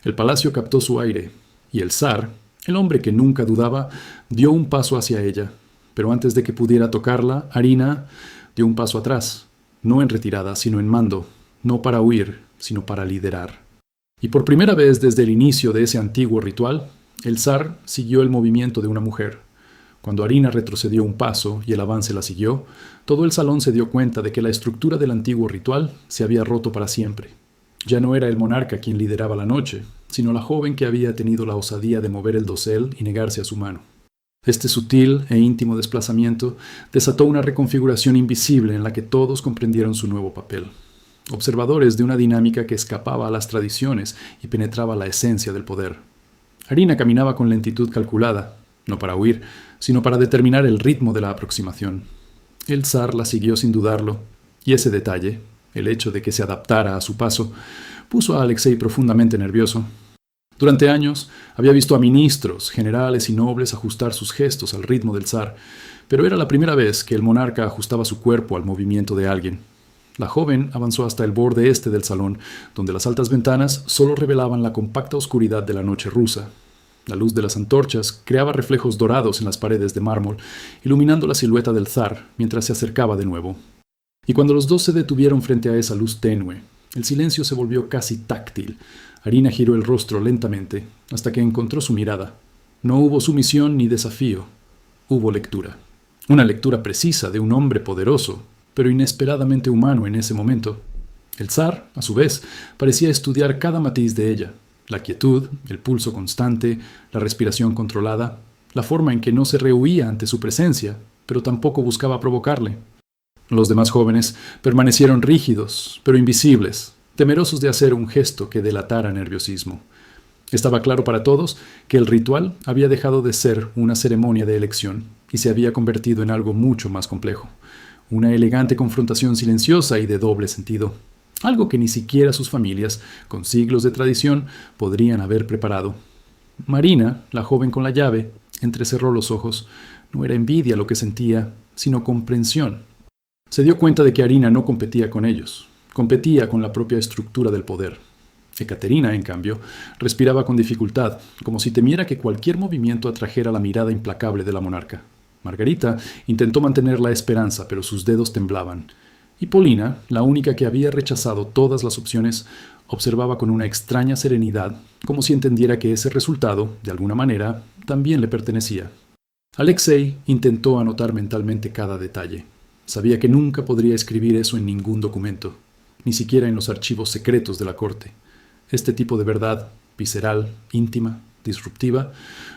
Speaker 1: El palacio captó su aire, y el zar, el hombre que nunca dudaba, dio un paso hacia ella. Pero antes de que pudiera tocarla, Arina dio un paso atrás, no en retirada, sino en mando, no para huir, sino para liderar. Y por primera vez desde el inicio de ese antiguo ritual, el zar siguió el movimiento de una mujer. Cuando Arina retrocedió un paso y el avance la siguió, todo el salón se dio cuenta de que la estructura del antiguo ritual se había roto para siempre. Ya no era el monarca quien lideraba la noche, sino la joven que había tenido la osadía de mover el dosel y negarse a su mano. Este sutil e íntimo desplazamiento desató una reconfiguración invisible en la que todos comprendieron su nuevo papel. Observadores de una dinámica que escapaba a las tradiciones y penetraba la esencia del poder. Arina caminaba con lentitud calculada, no para huir, sino para determinar el ritmo de la aproximación. El zar la siguió sin dudarlo, y ese detalle, el hecho de que se adaptara a su paso, puso a Alexei profundamente nervioso. Durante años había visto a ministros, generales y nobles ajustar sus gestos al ritmo del zar, pero era la primera vez que el monarca ajustaba su cuerpo al movimiento de alguien. La joven avanzó hasta el borde este del salón, donde las altas ventanas solo revelaban la compacta oscuridad de la noche rusa. La luz de las antorchas creaba reflejos dorados en las paredes de mármol, iluminando la silueta del zar mientras se acercaba de nuevo. Y cuando los dos se detuvieron frente a esa luz tenue, el silencio se volvió casi táctil. Arina giró el rostro lentamente, hasta que encontró su mirada. No hubo sumisión ni desafío. Hubo lectura. Una lectura precisa de un hombre poderoso, pero inesperadamente humano en ese momento. El zar, a su vez, parecía estudiar cada matiz de ella. La quietud, el pulso constante, la respiración controlada, la forma en que no se rehuía ante su presencia, pero tampoco buscaba provocarle. Los demás jóvenes permanecieron rígidos, pero invisibles, temerosos de hacer un gesto que delatara nerviosismo. Estaba claro para todos que el ritual había dejado de ser una ceremonia de elección y se había convertido en algo mucho más complejo, una elegante confrontación silenciosa y de doble sentido, algo que ni siquiera sus familias, con siglos de tradición, podrían haber preparado. Marina, la joven con la llave, entrecerró los ojos. No era envidia lo que sentía, sino comprensión. Se dio cuenta de que Arina no competía con ellos. Competía con la propia estructura del poder. Ekaterina, en cambio, respiraba con dificultad, como si temiera que cualquier movimiento atrajera la mirada implacable de la monarca. Margarita intentó mantener la esperanza, pero sus dedos temblaban. Y Polina, la única que había rechazado todas las opciones, observaba con una extraña serenidad, como si entendiera que ese resultado, de alguna manera, también le pertenecía. Alexei intentó anotar mentalmente cada detalle. Sabía que nunca podría escribir eso en ningún documento, ni siquiera en los archivos secretos de la corte. Este tipo de verdad, visceral, íntima, disruptiva,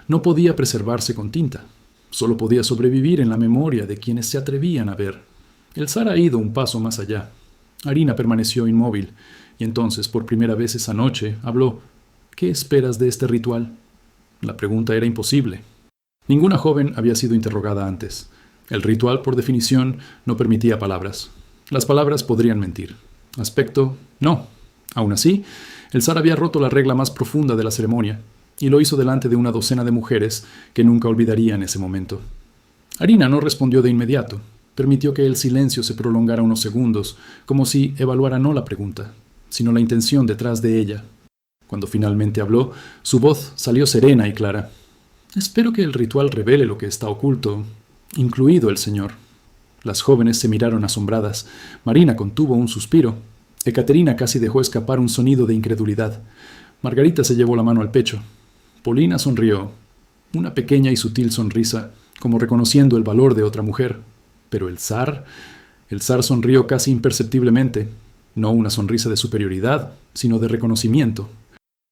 Speaker 1: no podía preservarse con tinta. Solo podía sobrevivir en la memoria de quienes se atrevían a ver. El zar ha ido un paso más allá. Arina permaneció inmóvil, y entonces, por primera vez esa noche, habló. ¿Qué esperas de este ritual? La pregunta era imposible. Ninguna joven había sido interrogada antes. El ritual, por definición, no permitía palabras. Las palabras podrían mentir. Aspecto, no. Aún así, El zar había roto la regla más profunda de la ceremonia, y lo hizo delante de una docena de mujeres que nunca olvidarían ese momento. Arina no respondió de inmediato. Permitió que el silencio se prolongara unos segundos, como si evaluara no la pregunta, sino la intención detrás de ella. Cuando finalmente habló, su voz salió serena y clara. Espero que el ritual revele lo que está oculto, incluido el Señor. Las jóvenes se miraron asombradas. Marina contuvo un suspiro. Ekaterina casi dejó escapar un sonido de incredulidad. Margarita se llevó la mano al pecho. Polina sonrió, una pequeña y sutil sonrisa, como reconociendo el valor de otra mujer. Pero el zar sonrió casi imperceptiblemente, no una sonrisa de superioridad, sino de reconocimiento.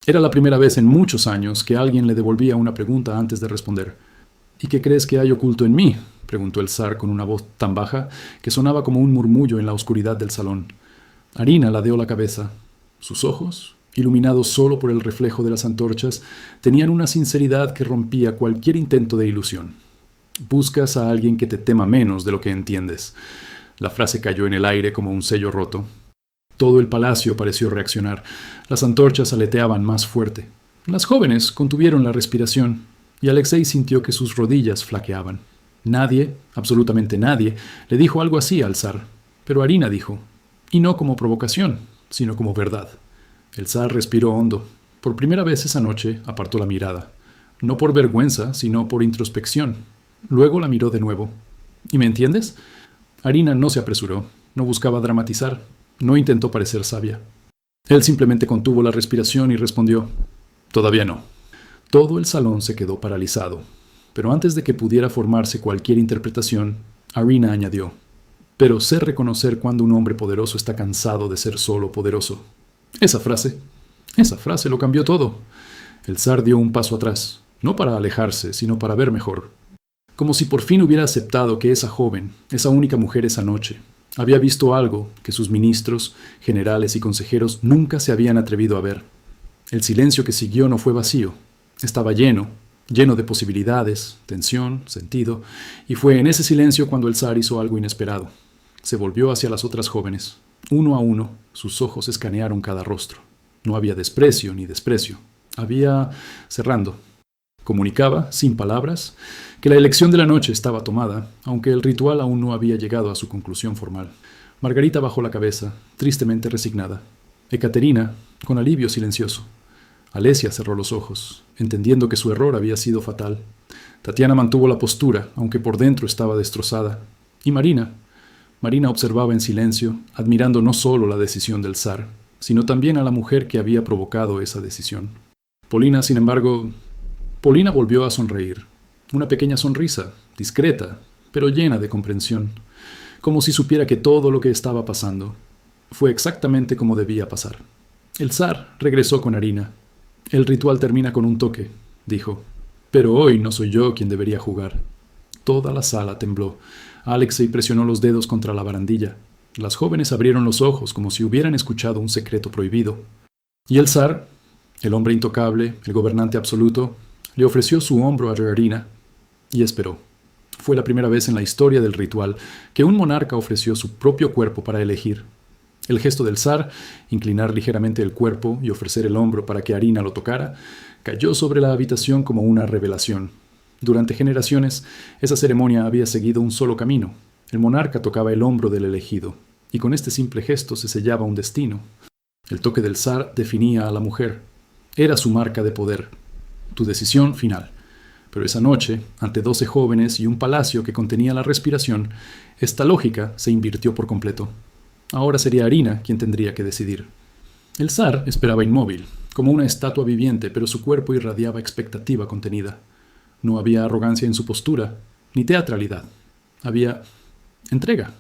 Speaker 1: Era la primera vez en muchos años que alguien le devolvía una pregunta antes de responder. ¿Y qué crees que hay oculto en mí?, preguntó el zar con una voz tan baja que sonaba como un murmullo en la oscuridad del salón. Arina ladeó la cabeza. Sus ojos, iluminados solo por el reflejo de las antorchas, tenían una sinceridad que rompía cualquier intento de ilusión. Buscas a alguien que te tema menos de lo que entiendes. La frase cayó en el aire como un sello roto. Todo el palacio pareció reaccionar. Las antorchas aleteaban más fuerte. Las jóvenes contuvieron la respiración, y Alexei sintió que sus rodillas flaqueaban. Nadie, absolutamente nadie, le dijo algo así al zar. Pero Arina dijo, y no como provocación, sino como verdad. El zar respiró hondo. Por primera vez esa noche apartó la mirada. No por vergüenza, sino por introspección. Luego la miró de nuevo. ¿Y me entiendes? Arina no se apresuró, no buscaba dramatizar, no intentó parecer sabia. Él simplemente contuvo la respiración y respondió, todavía no. Todo el salón se quedó paralizado, pero antes de que pudiera formarse cualquier interpretación, Arina añadió, pero sé reconocer cuando un hombre poderoso está cansado de ser solo poderoso. Esa frase lo cambió todo. El zar dio un paso atrás, no para alejarse, sino para ver mejor. Como si por fin hubiera aceptado que esa joven, esa única mujer esa noche, había visto algo que sus ministros, generales y consejeros nunca se habían atrevido a ver. El silencio que siguió no fue vacío, estaba lleno de posibilidades, tensión, sentido, y fue en ese silencio cuando el zar hizo algo inesperado. Se volvió hacia las otras jóvenes. Uno a uno, sus ojos escanearon cada rostro. No había desprecio ni desprecio. Había cerrando. Comunicaba, sin palabras, que la elección de la noche estaba tomada, aunque el ritual aún no había llegado a su conclusión formal. Margarita bajó la cabeza, tristemente resignada. Ekaterina, con alivio silencioso. Alesia cerró los ojos, entendiendo que su error había sido fatal. Tatiana mantuvo la postura, aunque por dentro estaba destrozada. Y Marina observaba en silencio, admirando no solo la decisión del zar, sino también a la mujer que había provocado esa decisión. Polina, sin embargo, volvió a sonreír. Una pequeña sonrisa, discreta, pero llena de comprensión, como si supiera que todo lo que estaba pasando fue exactamente como debía pasar. El zar regresó con Arina. El ritual termina con un toque, dijo, pero hoy no soy yo quien debería jugar. Toda la sala tembló. Alexei presionó los dedos contra la barandilla. Las jóvenes abrieron los ojos como si hubieran escuchado un secreto prohibido. Y el zar, el hombre intocable, el gobernante absoluto, le ofreció su hombro a Arina y esperó. Fue la primera vez en la historia del ritual que un monarca ofreció su propio cuerpo para elegir. El gesto del zar, inclinar ligeramente el cuerpo y ofrecer el hombro para que Arina lo tocara, cayó sobre la habitación como una revelación. Durante generaciones, esa ceremonia había seguido un solo camino. El monarca tocaba el hombro del elegido, y con este simple gesto se sellaba un destino. El toque del zar definía a la mujer. Era su marca de poder. Tu decisión final. Pero esa noche, ante 12 jóvenes y un palacio que contenía la respiración, esta lógica se invirtió por completo. Ahora sería Arina quien tendría que decidir. El zar esperaba inmóvil, como una estatua viviente, pero su cuerpo irradiaba expectativa contenida. No había arrogancia en su postura, ni teatralidad. Había entrega,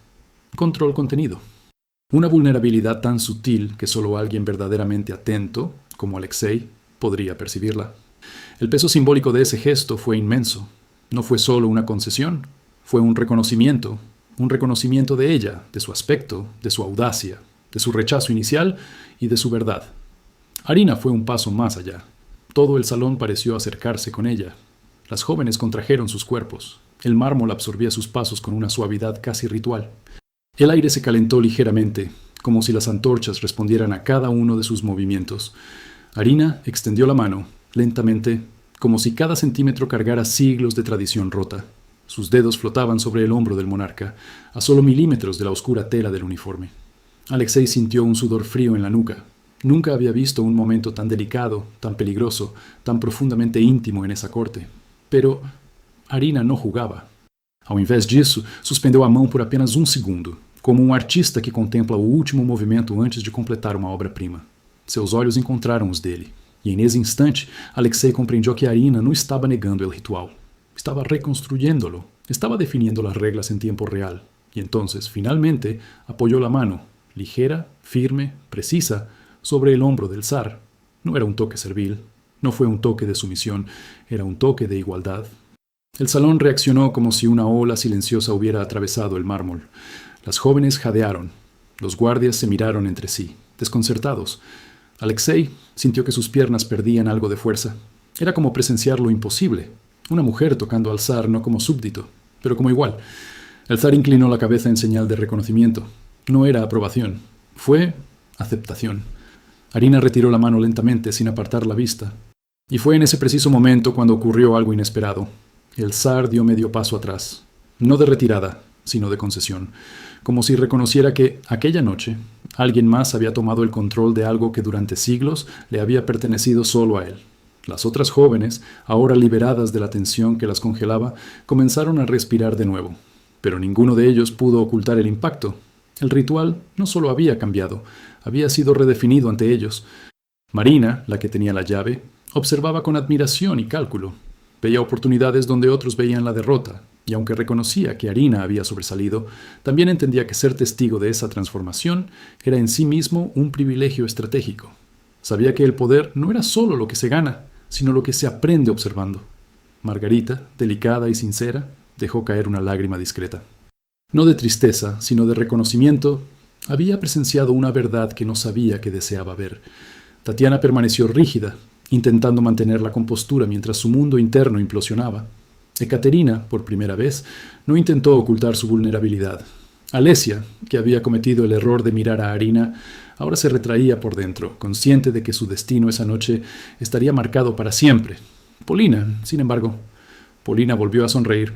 Speaker 1: control contenido. Una vulnerabilidad tan sutil que solo alguien verdaderamente atento, como Alexei, podría percibirla. El peso simbólico de ese gesto fue inmenso. No fue solo una concesión, fue un reconocimiento de ella, de su aspecto, de su audacia, de su rechazo inicial y de su verdad. Arina fue un paso más allá. Todo el salón pareció acercarse con ella. Las jóvenes contrajeron sus cuerpos. El mármol absorbía sus pasos con una suavidad casi ritual. El aire se calentó ligeramente, como si las antorchas respondieran a cada uno de sus movimientos. Arina extendió la mano, lentamente, como si cada centímetro cargara siglos de tradición rota. Sus dedos flotaban sobre el hombro del monarca, a solo milímetros de la oscura tela del uniforme. Alexei sintió un sudor frío en la nuca. Nunca había visto un momento tan delicado, tan peligroso, tan profundamente íntimo en esa corte. Pero Arina não jugava. Ao invés disso, suspendeu a mão por apenas segundo, como um artista que contempla o último movimento antes de completar uma obra-prima. Seus olhos encontraram os dele, e nesse instante, Alexei compreendió que Arina não estava negando o ritual. Estaba reconstruyéndolo, estaba definiendo las reglas en tiempo real, y entonces, finalmente, apoyó la mano, ligera, firme, precisa, sobre el hombro del zar. No era un toque servil, no fue un toque de sumisión, era un toque de igualdad. El salón reaccionó como si una ola silenciosa hubiera atravesado el mármol. Las jóvenes jadearon, los guardias se miraron entre sí, desconcertados. Alexei sintió que sus piernas perdían algo de fuerza. Era como presenciar lo imposible. Una mujer tocando al zar no como súbdito, pero como igual. El zar inclinó la cabeza en señal de reconocimiento. No era aprobación, fue aceptación. Arina retiró la mano lentamente, sin apartar la vista. Y fue en ese preciso momento cuando ocurrió algo inesperado. El zar dio medio paso atrás, no de retirada, sino de concesión, como si reconociera que, aquella noche, alguien más había tomado el control de algo que durante siglos le había pertenecido solo a él. Las otras jóvenes, ahora liberadas de la tensión que las congelaba, comenzaron a respirar de nuevo. Pero ninguno de ellos pudo ocultar el impacto. El ritual no solo había cambiado, había sido redefinido ante ellos. Marina, la que tenía la llave, observaba con admiración y cálculo. Veía oportunidades donde otros veían la derrota, y aunque reconocía que Arina había sobresalido, también entendía que ser testigo de esa transformación era en sí mismo un privilegio estratégico. Sabía que el poder no era solo lo que se gana, sino lo que se aprende observando. Margarita, delicada y sincera, dejó caer una lágrima discreta. No de tristeza, sino de reconocimiento, había presenciado una verdad que no sabía que deseaba ver. Tatiana permaneció rígida, intentando mantener la compostura mientras su mundo interno implosionaba. Ekaterina, por primera vez, no intentó ocultar su vulnerabilidad. Alesia, que había cometido el error de mirar a Arina, ahora se retraía por dentro, consciente de que su destino esa noche estaría marcado para siempre. Polina, sin embargo, Polina volvió a sonreír,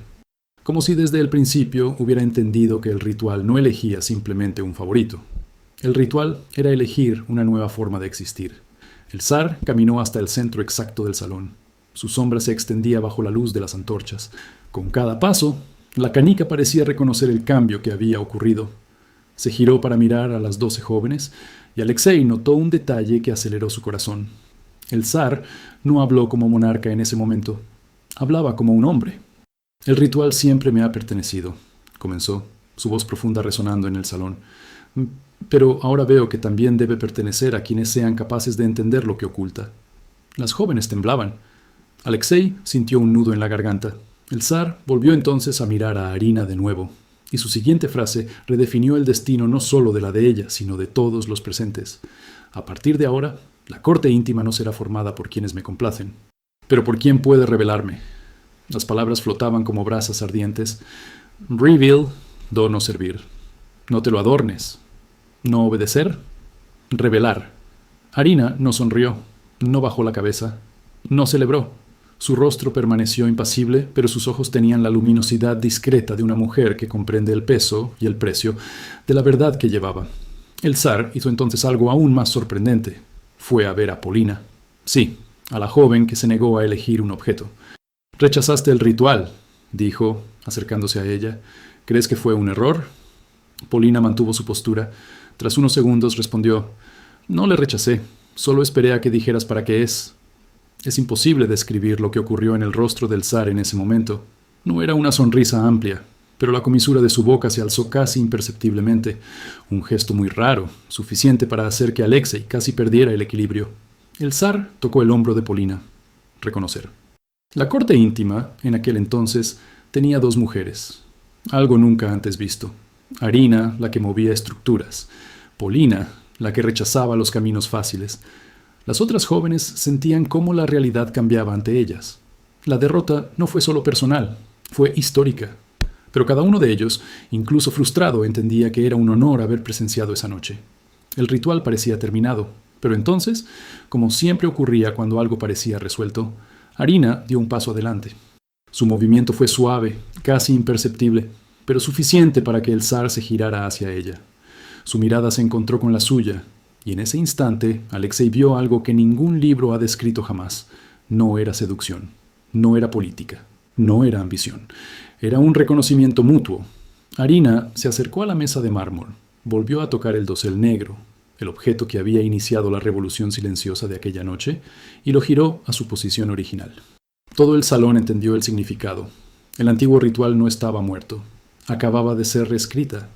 Speaker 1: como si desde el principio hubiera entendido que el ritual no elegía simplemente un favorito. El ritual era elegir una nueva forma de existir. El zar caminó hasta el centro exacto del salón. Su sombra se extendía bajo la luz de las antorchas. Con cada paso, la canica parecía reconocer el cambio que había ocurrido. Se giró para mirar a las 12 jóvenes y Alexei notó un detalle que aceleró su corazón. El zar no habló como monarca en ese momento. Hablaba como un hombre. «El ritual siempre me ha pertenecido», comenzó, su voz profunda resonando en el salón. «Pero ahora veo que también debe pertenecer a quienes sean capaces de entender lo que oculta». Las jóvenes temblaban. Alexei sintió un nudo en la garganta. El zar volvió entonces a mirar a Arina de nuevo, y su siguiente frase redefinió el destino no solo de la de ella, sino de todos los presentes. «A partir de ahora, la corte íntima no será formada por quienes me complacen, pero por quien puede revelarme». Las palabras flotaban como brasas ardientes. «Reveal, do no servir. No te lo adornes. No obedecer. Revelar». Arina no sonrió, no bajó la cabeza, no celebró. Su rostro permaneció impasible, pero sus ojos tenían la luminosidad discreta de una mujer que comprende el peso y el precio de la verdad que llevaba. El zar hizo entonces algo aún más sorprendente. Fue a ver a Polina. Sí, a la joven que se negó a elegir un objeto. «Rechazaste el ritual», dijo, acercándose a ella. «¿Crees que fue un error?» Polina mantuvo su postura. Tras unos segundos respondió: «No le rechacé, solo esperé a que dijeras para qué es». Es imposible describir lo que ocurrió en el rostro del zar en ese momento. No era una sonrisa amplia, pero la comisura de su boca se alzó casi imperceptiblemente. Un gesto muy raro, suficiente para hacer que Alexei casi perdiera el equilibrio. El zar tocó el hombro de Polina. Reconocer. La corte íntima, en aquel entonces, tenía 2 mujeres. Algo nunca antes visto. Arina, la que movía estructuras. Polina, la que rechazaba los caminos fáciles. Las otras jóvenes sentían cómo la realidad cambiaba ante ellas. La derrota no fue solo personal, fue histórica. Pero cada uno de ellos, incluso frustrado, entendía que era un honor haber presenciado esa noche. El ritual parecía terminado, pero entonces, como siempre ocurría cuando algo parecía resuelto, Arina dio un paso adelante. Su movimiento fue suave, casi imperceptible, pero suficiente para que el zar se girara hacia ella. Su mirada se encontró con la suya, y en ese instante Alexei vio algo que ningún libro ha descrito jamás. No era seducción, no era política, no era ambición. Era un reconocimiento mutuo. Arina se acercó a la mesa de mármol, volvió a tocar el dosel negro, el objeto que había iniciado la revolución silenciosa de aquella noche, y lo giró a su posición original. Todo el salón entendió el significado. El antiguo ritual no estaba muerto. Acababa de ser reescrita,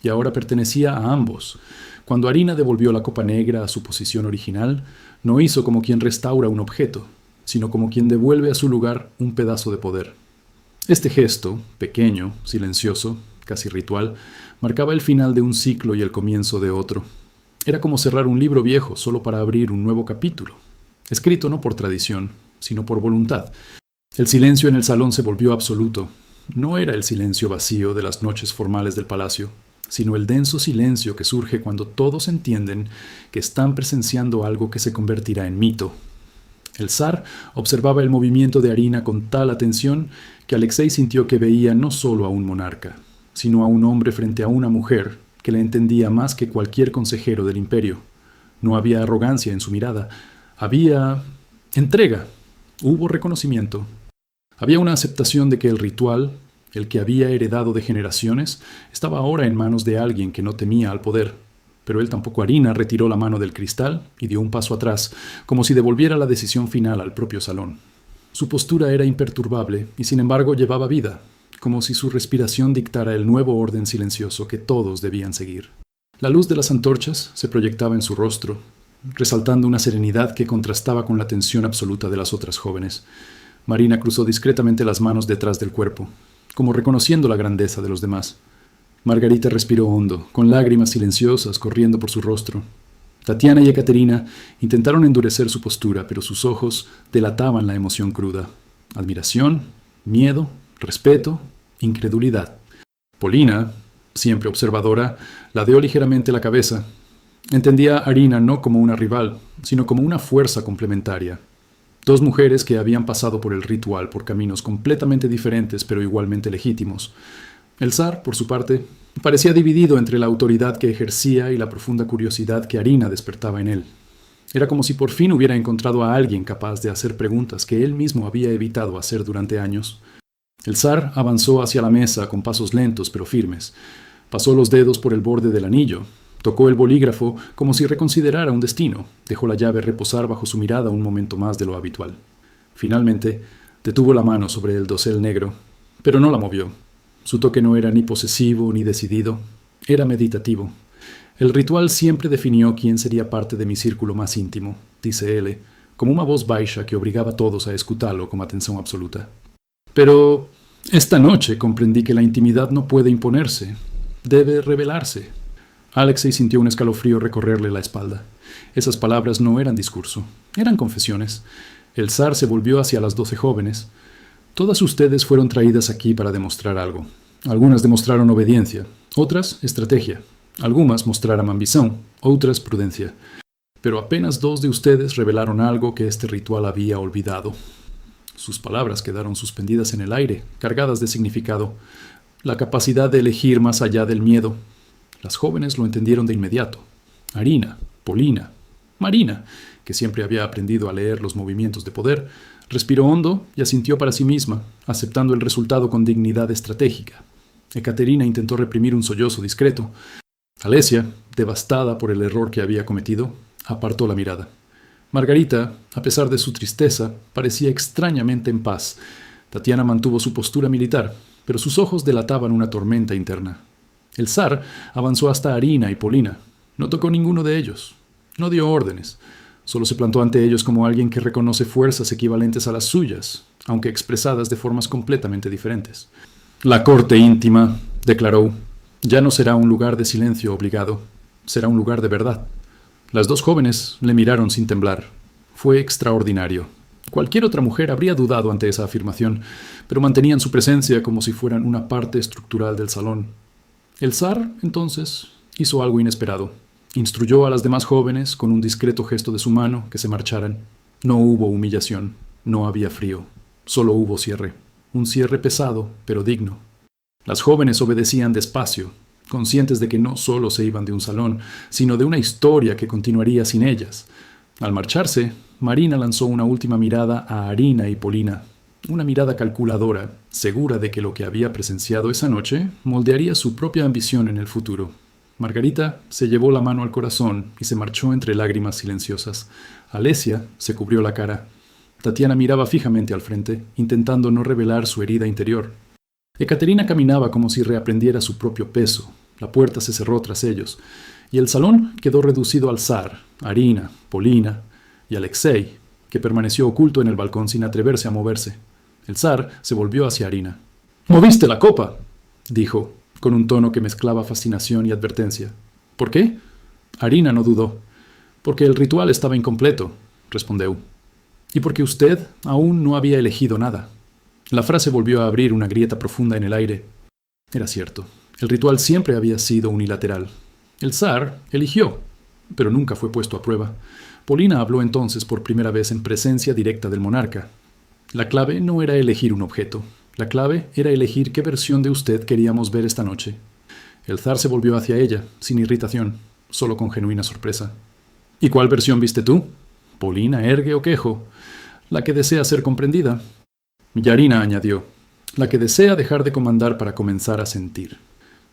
Speaker 1: y ahora pertenecía a ambos. Cuando Arina devolvió la copa negra a su posición original, no hizo como quien restaura un objeto, sino como quien devuelve a su lugar un pedazo de poder. Este gesto, pequeño, silencioso, casi ritual, marcaba el final de un ciclo y el comienzo de otro. Era como cerrar un libro viejo solo para abrir un nuevo capítulo, escrito no por tradición, sino por voluntad. El silencio en el salón se volvió absoluto. No era el silencio vacío de las noches formales del palacio, sino el denso silencio que surge cuando todos entienden que están presenciando algo que se convertirá en mito. El zar observaba el movimiento de Arina con tal atención que Alexei sintió que veía no solo a un monarca, sino a un hombre frente a una mujer que le entendía más que cualquier consejero del imperio. No había arrogancia en su mirada, había entrega, hubo reconocimiento. Había una aceptación de que el ritual, el que había heredado de generaciones, estaba ahora en manos de alguien que no temía al poder. Pero él tampoco. Arina retiró la mano del cristal y dio un paso atrás, como si devolviera la decisión final al propio salón. Su postura era imperturbable y sin embargo llevaba vida, como si su respiración dictara el nuevo orden silencioso que todos debían seguir. La luz de las antorchas se proyectaba en su rostro, resaltando una serenidad que contrastaba con la tensión absoluta de las otras jóvenes. Marina cruzó discretamente las manos detrás del cuerpo, como reconociendo la grandeza de los demás. Margarita respiró hondo, con lágrimas silenciosas corriendo por su rostro. Tatiana y Ekaterina intentaron endurecer su postura, pero sus ojos delataban la emoción cruda. Admiración, miedo, respeto, incredulidad. Polina, siempre observadora, ladeó ligeramente la cabeza. Entendía a Arina no como una rival, sino como una fuerza complementaria. Dos mujeres que habían pasado por el ritual por caminos completamente diferentes pero igualmente legítimos. El zar, por su parte, parecía dividido entre la autoridad que ejercía y la profunda curiosidad que Arina despertaba en él. Era como si por fin hubiera encontrado a alguien capaz de hacer preguntas que él mismo había evitado hacer durante años. El zar avanzó hacia la mesa con pasos lentos pero firmes. Pasó los dedos por el borde del anillo. Tocó el bolígrafo como si reconsiderara un destino. Dejó la llave reposar bajo su mirada un momento más de lo habitual. Finalmente, detuvo la mano sobre el dosel negro, pero no la movió. Su toque no era ni posesivo ni decidido, era meditativo. El ritual siempre definió quién sería parte de mi círculo más íntimo, dice él, como una voz baixa que obligaba a todos a escutarlo con atención absoluta. Pero esta noche comprendí que la intimidad no puede imponerse, debe revelarse. Alexei sintió un escalofrío recorrerle la espalda. Esas palabras no eran discurso, eran confesiones. El zar se volvió hacia las 12 jóvenes. Todas ustedes fueron traídas aquí para demostrar algo. Algunas demostraron obediencia, otras estrategia. Algunas mostraron ambición, otras prudencia. Pero apenas 2 de ustedes revelaron algo que este ritual había olvidado. Sus palabras quedaron suspendidas en el aire, cargadas de significado. La capacidad de elegir más allá del miedo. Las jóvenes lo entendieron de inmediato. Arina, Polina, Marina, que siempre había aprendido a leer los movimientos de poder, respiró hondo y asintió para sí misma, aceptando el resultado con dignidad estratégica. Ekaterina intentó reprimir un sollozo discreto. Alesia, devastada por el error que había cometido, apartó la mirada. Margarita, a pesar de su tristeza, parecía extrañamente en paz. Tatiana mantuvo su postura militar, pero sus ojos delataban una tormenta interna. El zar avanzó hasta Arina y Polina. No tocó ninguno de ellos. No dio órdenes. Solo se plantó ante ellos como alguien que reconoce fuerzas equivalentes a las suyas, aunque expresadas de formas completamente diferentes. La corte íntima, declaró, ya no será un lugar de silencio obligado, será un lugar de verdad. Las 2 jóvenes le miraron sin temblar. Fue extraordinario. Cualquier otra mujer habría dudado ante esa afirmación, pero mantenían su presencia como si fueran una parte estructural del salón. El zar, entonces, hizo algo inesperado. Instruyó a las demás jóvenes con un discreto gesto de su mano que se marcharan. No hubo humillación, no había frío, solo hubo cierre. Un cierre pesado, pero digno. Las jóvenes obedecían despacio, conscientes de que no solo se iban de un salón, sino de una historia que continuaría sin ellas. Al marcharse, Marina lanzó una última mirada a Arina y Polina, una mirada calculadora, segura de que lo que había presenciado esa noche moldearía su propia ambición en el futuro. Margarita se llevó la mano al corazón y se marchó entre lágrimas silenciosas. Alesia se cubrió la cara. Tatiana miraba fijamente al frente, intentando no revelar su herida interior. Ekaterina caminaba como si reaprendiera su propio peso. La puerta se cerró tras ellos, y el salón quedó reducido al zar, Arina, Polina y Alexei, que permaneció oculto en el balcón sin atreverse a moverse. El zar se volvió hacia Arina. «¡Moviste la copa!», dijo, con un tono que mezclaba fascinación y advertencia. «¿Por qué?». Arina no dudó. «Porque el ritual estaba incompleto», respondió. «Y porque usted aún no había elegido nada». La frase volvió a abrir una grieta profunda en el aire. Era cierto. El ritual siempre había sido unilateral. El zar eligió, pero nunca fue puesto a prueba. Polina habló entonces por primera vez en presencia directa del monarca. La clave no era elegir un objeto. La clave era elegir qué versión de usted queríamos ver esta noche. El zar se volvió hacia ella, sin irritación, solo con genuina sorpresa. «¿Y cuál versión viste tú? Polina, Ergue o Quejo? La que desea ser comprendida». Yarina añadió, «La que desea dejar de comandar para comenzar a sentir».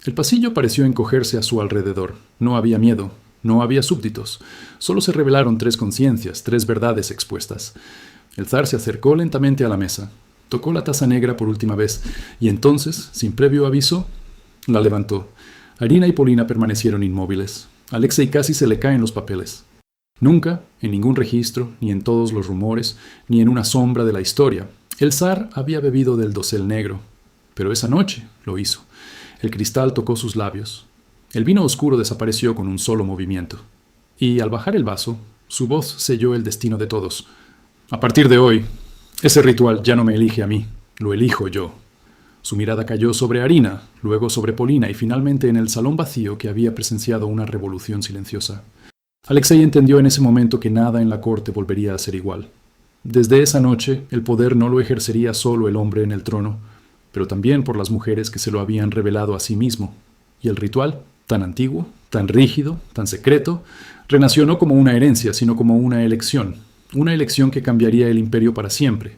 Speaker 1: El pasillo pareció encogerse a su alrededor. No había miedo, no había súbditos. Solo se revelaron 3 conciencias, 3 verdades expuestas. El zar se acercó lentamente a la mesa, tocó la taza negra por última vez, y entonces, sin previo aviso, la levantó. Arina y Polina permanecieron inmóviles. Alexei casi se le caen los papeles. Nunca, en ningún registro, ni en todos los rumores, ni en una sombra de la historia, el zar había bebido del dosel negro. Pero esa noche lo hizo. El cristal tocó sus labios. El vino oscuro desapareció con un solo movimiento. Y al bajar el vaso, su voz selló el destino de todos. «A partir de hoy, ese ritual ya no me elige a mí, lo elijo yo». Su mirada cayó sobre Arina, luego sobre Polina y finalmente en el salón vacío que había presenciado una revolución silenciosa. Alexei entendió en ese momento que nada en la corte volvería a ser igual. Desde esa noche, el poder no lo ejercería solo el hombre en el trono, pero también por las mujeres que se lo habían revelado a sí mismo. Y el ritual, tan antiguo, tan rígido, tan secreto, renació no como una herencia, sino como una elección que cambiaría el imperio para siempre.